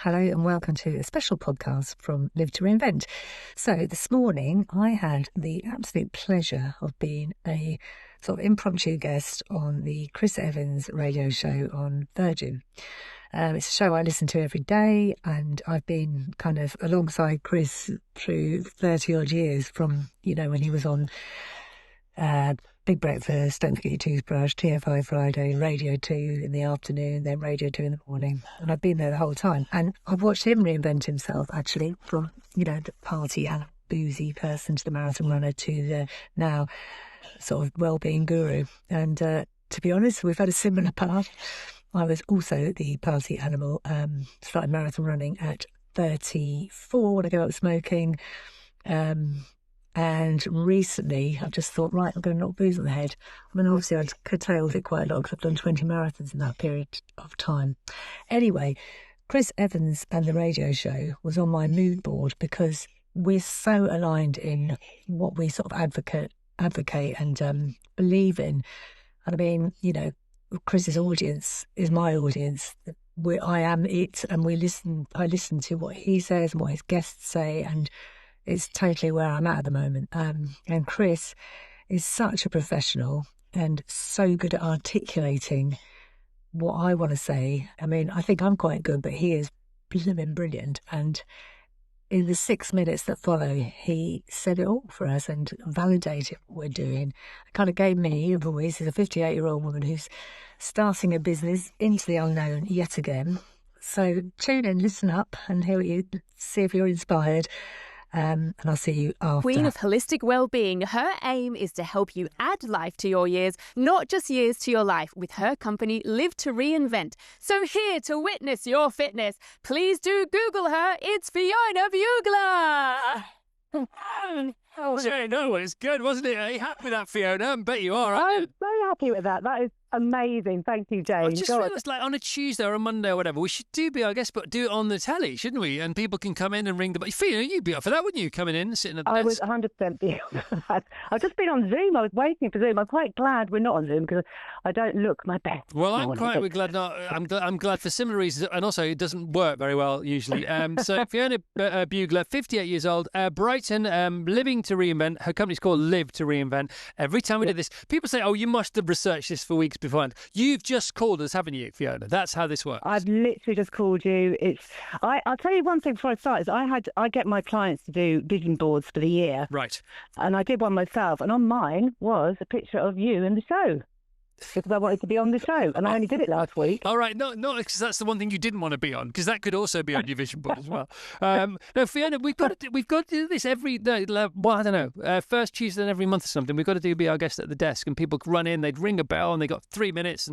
Hello and welcome to a special podcast from Live to Reinvent. So this morning I had the absolute pleasure of being a sort of impromptu guest on the Chris Evans radio show on Virgin. It's a show I listen to every day, and I've been kind of alongside Chris through 30 odd years from, when he was on Big Breakfast, Don't Forget Your Toothbrush, TFI Friday, Radio 2 in the afternoon, then Radio 2 in the morning. And I've been there the whole time. And I've watched him reinvent himself, actually, from, the party and boozy person to the marathon runner to the now sort of wellbeing guru. And to be honest, we've had a similar path. I was also the party animal, started marathon running at 34 when I gave up smoking. And recently, I've just thought, right, I'm going to knock booze on the head. I mean, obviously, I'd curtailed it quite a lot because I've done 20 marathons in that period of time. Anyway, Chris Evans and the radio show was on my mood board because we're so aligned in what we sort of advocate and believe in. And I mean, Chris's audience is my audience. I am it, and I listen to what he says and what his guests say, and it's totally where I'm at the moment. And Chris is such a professional and so good at articulating what I want to say. I mean, I think I'm quite good, but he is blooming brilliant. And in the 6 minutes that follow, he said it all for us and validated what we're doing. It kind of gave me a voice as a 58-year-old woman who's starting a business into the unknown yet again. So tune in, listen up, and hear what you see if you're inspired. And I'll see you after. Queen of holistic well-being, her aim is to help you add life to your years, not just years to your life, with her company Live to Reinvent. So here to witness your fitness, please do Google her. It's Fiona Bugler. No, it's good, wasn't it? Are you happy with that, Fiona? I bet you are, aren't you? I'm so happy with that. That is amazing. Thank you, Jane. I just realised, like, on a Tuesday or a Monday or whatever, we should do it on the telly, shouldn't we? And people can come in and ring the... Fiona, you'd be up for that, wouldn't you? Coming in, sitting at the desk. I would 100% be up for that. I've just been on Zoom. I was waiting for Zoom. I'm quite glad we're not on Zoom because I don't look my best. Well, I'm glad not. I'm glad for similar reasons, and also it doesn't work very well usually. So Fiona Bugler, 58 years old, Brighton, living to reinvent. Her company's called Live to Reinvent. Every time we do this, people say, "Oh, you must have researched this for weeks beforehand." You've just called us, haven't you, Fiona? That's how this works. I've literally just called you. I'll tell you one thing before I start is I get my clients to do vision boards for the year. Right. And I did one myself, and on mine was a picture of you in the show. Because I wanted to be on the show, and I only did it last week. All right, no, because that's the one thing you didn't want to be on, because that could also be on your vision board as well. No, Fiona, we've got to do this every day. Well, I don't know, first Tuesday in every month or something. We've got to be our guest at the desk, and people run in, they'd ring a bell, and they got 3 minutes,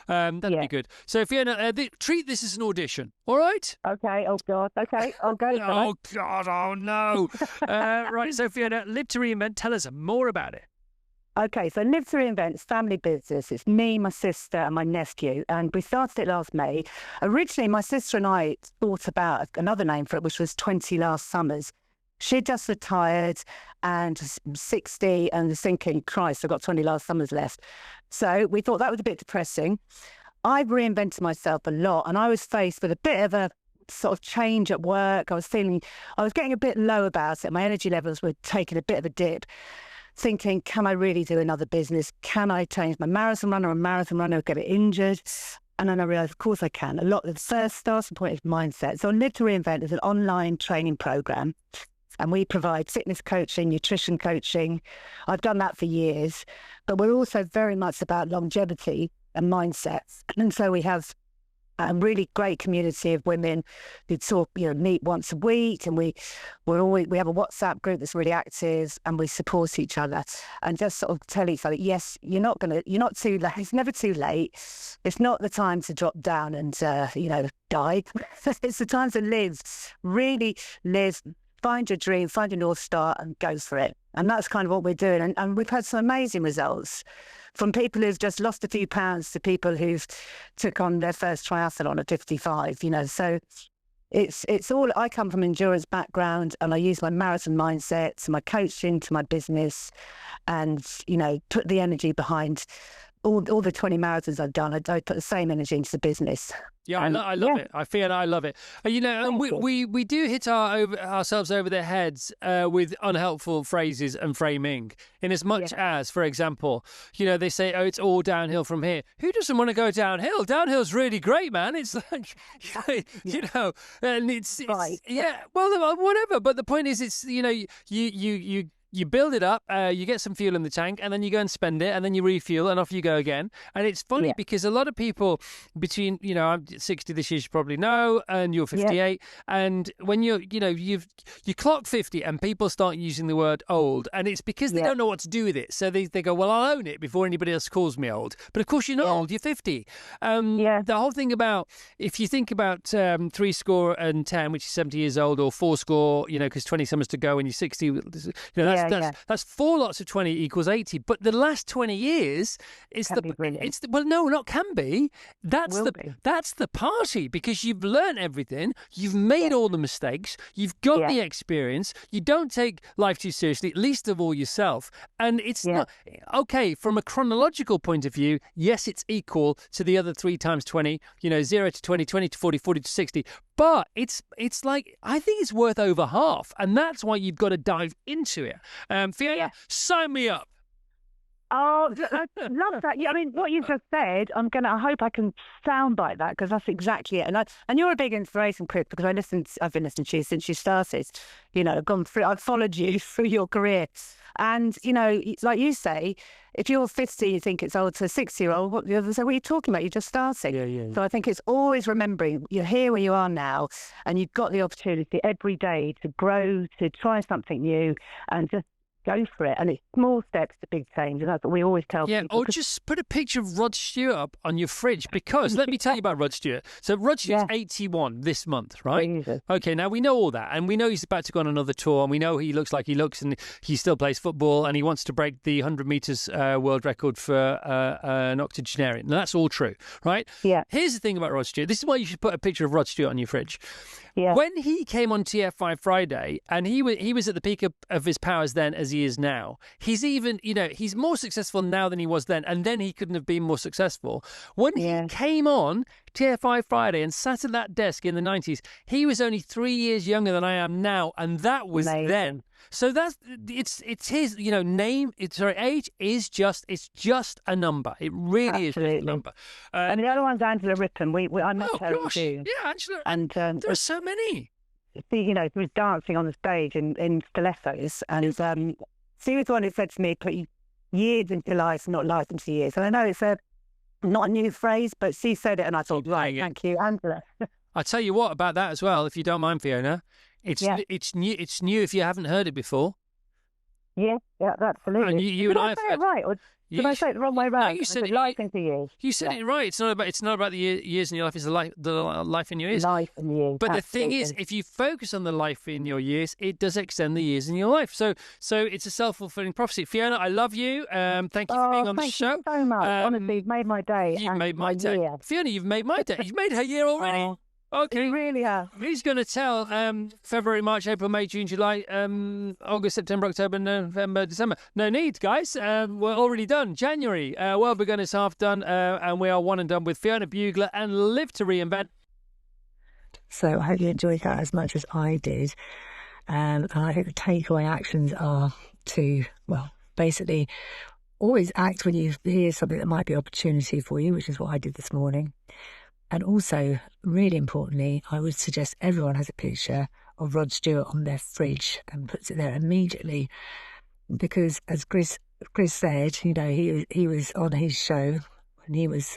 and that'd be good. So, Fiona, treat this as an audition, all right? Okay. Oh God. Okay. I'll go. Oh God. Oh no. Right. So, Fiona, Live to Reinvent. Tell us more about it. Okay, so Live to Reinvent is family business. It's me, my sister and my nephew, and we started it last May. Originally, my sister and I thought about another name for it, which was 20 Last Summers. She'd just retired and 60 and was thinking, Christ, I've got 20 last summers left. So we thought that was a bit depressing. I've reinvented myself a lot, and I was faced with a bit of a sort of change at work. I was getting a bit low about it. My energy levels were taking a bit of a dip. Thinking, can I really do another business? Can I change my marathon runner, get it injured? And then I realised, of course I can. A lot of the first starting point is mindset. So Live to Reinvent is an online training program, and we provide fitness coaching, nutrition coaching. I've done that for years, but we're also very much about longevity and mindset. And so we have a really great community of women who meet once a week, and we have a WhatsApp group that's really active, and we support each other and just sort of tell each other, yes, you're not too late. It's never too late. It's not the time to drop down and die. It's the time to really live, find your dream, find your North Star, and go for it. And that's kind of what we're doing. And we've had some amazing results, from people who've just lost a few pounds to people who've took on their first triathlon at 55, So it's all, I come from endurance background, and I use my marathon mindset to my coaching, to my business, and, put the energy behind all the 20 marathons I've done, I put the same energy into the business. Yeah, I love it. I feel I love it. And we do hit ourselves over the heads with unhelpful phrases and framing. In as much as, for example, they say, "Oh, it's all downhill from here." Who doesn't want to go downhill? Downhill's really great, man. It's like, and it's right. Yeah. Well, whatever. But the point is, it's you build it up, you get some fuel in the tank, and then you go and spend it, and then you refuel, and off you go again. And it's funny because a lot of people between, I'm 60 this year, you probably know, and you're 58, and when you clock 50, and people start using the word old, and it's because they don't know what to do with it. So they go, well, I'll own it before anybody else calls me old. But of course, you're not old, you're 50. The whole thing about, if you think about 70, which is 70 years old, or 40, because 20 summers to go when you're 60, that's 4 lots of 20 equals 80. But the last 20 years not can be. That's the party, because you've learned everything, you've made all the mistakes, you've got the experience, you don't take life too seriously, least of all yourself. And it's not okay from a chronological point of view. Yes, it's equal to the other 3 times 20, 0 to 20, 20 to 40, 40 to 60. But it's like, I think it's worth over half. And that's why you've got to dive into it. Fiona, sign me up. Oh, I love that. I mean, what you just said, I hope I can sound like that, because that's exactly it. And you're a big inspiration, Chris, because I've been listening to you since you started. I've followed you through your career. And, like you say, if you're 50, you think it's old to a 60-year-old, what are you talking about? You're just starting. Yeah. So I think it's always remembering you're here where you are now, and you've got the opportunity every day to grow, to try something new, and just go for it. And it's small steps to big change. And that's what we always tell people. Or just put a picture of Rod Stewart up on your fridge, because let me tell you about Rod Stewart. So Rod Stewart's 81 this month, right? Jesus. Okay, now we know all that. And we know he's about to go on another tour. And we know he looks like he looks, and he still plays football, and he wants to break the 100 metres world record for an octogenarian. Now, that's all true, right? Yeah. Here's the thing about Rod Stewart. This is why you should put a picture of Rod Stewart on your fridge. Yeah. When he came on TF5 Friday, and he was at the peak of his powers then as he is now, he's even, he's more successful now than he was then, and then he couldn't have been more successful. When he came on TF5 Friday and sat at that desk in the 90s, he was only 3 years younger than I am now, and that was then. So it's his, age is just a number. It really is just a number. And the other one's Angela Rippon. I met her in June. Yeah, Angela. And there are so many. She was dancing on the stage in stilettos, and she was the one who said to me, "Put years into life, not life into years." And I know it's not a new phrase, but she said it, and I thought, right, thank you, Angela. I'll tell you what about that as well, if you don't mind, Fiona. It's new. It's new if you haven't heard it before. Yeah, absolutely. And Did I say it right, or did I say it the wrong way around? No, you said life into years. You said it right. It's not about the years in your life. It's the life in your years. Life in years. But the thing is, if you focus on the life in your years, it does extend the years in your life. So it's a self-fulfilling prophecy. Fiona, I love you. Thank you for being on the show. Thank you so much. Honestly, you've made my day. You've made my day. Year. Fiona, you've made my day. You've made her year already. Okay. You really have. Who's going to tell February, March, April, May, June, July, August, September, October, November, December? No need, guys. We're already done. January. Well begun is half done, and we are one and done with Fiona Bugler and Live to Reinvent. So I hope you enjoyed that as much as I did. And I think the takeaway actions are to, basically always act when you hear something that might be an opportunity for you, which is what I did this morning. And also, really importantly, I would suggest everyone has a picture of Rod Stewart on their fridge and puts it there immediately. Because as Chris said, he was on his show when he was,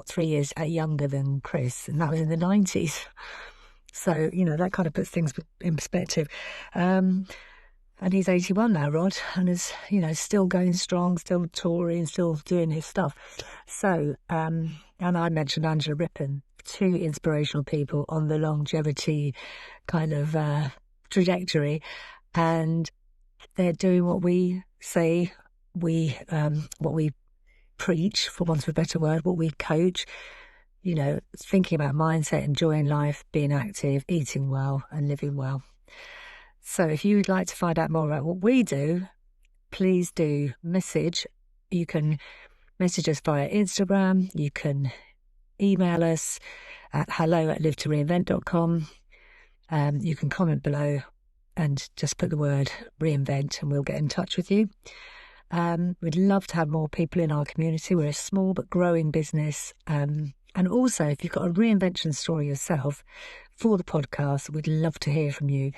3 years younger than Chris, and that was in the 90s. So, that kind of puts things in perspective. And he's 81 now, Rod, and is, still going strong, still touring, still doing his stuff. So, and I mentioned Angela Rippon, 2 inspirational people on the longevity kind of trajectory, and they're doing what we say, what we preach, for want of a better word, what we coach, thinking about mindset, enjoying life, being active, eating well and living well. So if you'd like to find out more about what we do, please do message. You can message us via Instagram. You can email us at hello@livetoreinvent.com. You can comment below and just put the word reinvent and we'll get in touch with you. We'd love to have more people in our community. We're a small but growing business. And also, if you've got a reinvention story yourself for the podcast, we'd love to hear from you.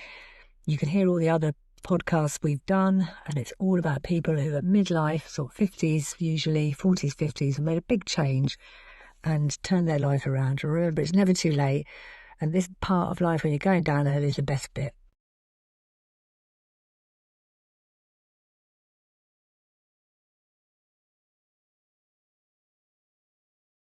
You can hear all the other podcasts we've done, and it's all about people who are midlife, sort of 50s, usually 40s, 50s, and made a big change and turned their life around. Remember, it's never too late. And this part of life when you're going down there is the best bit.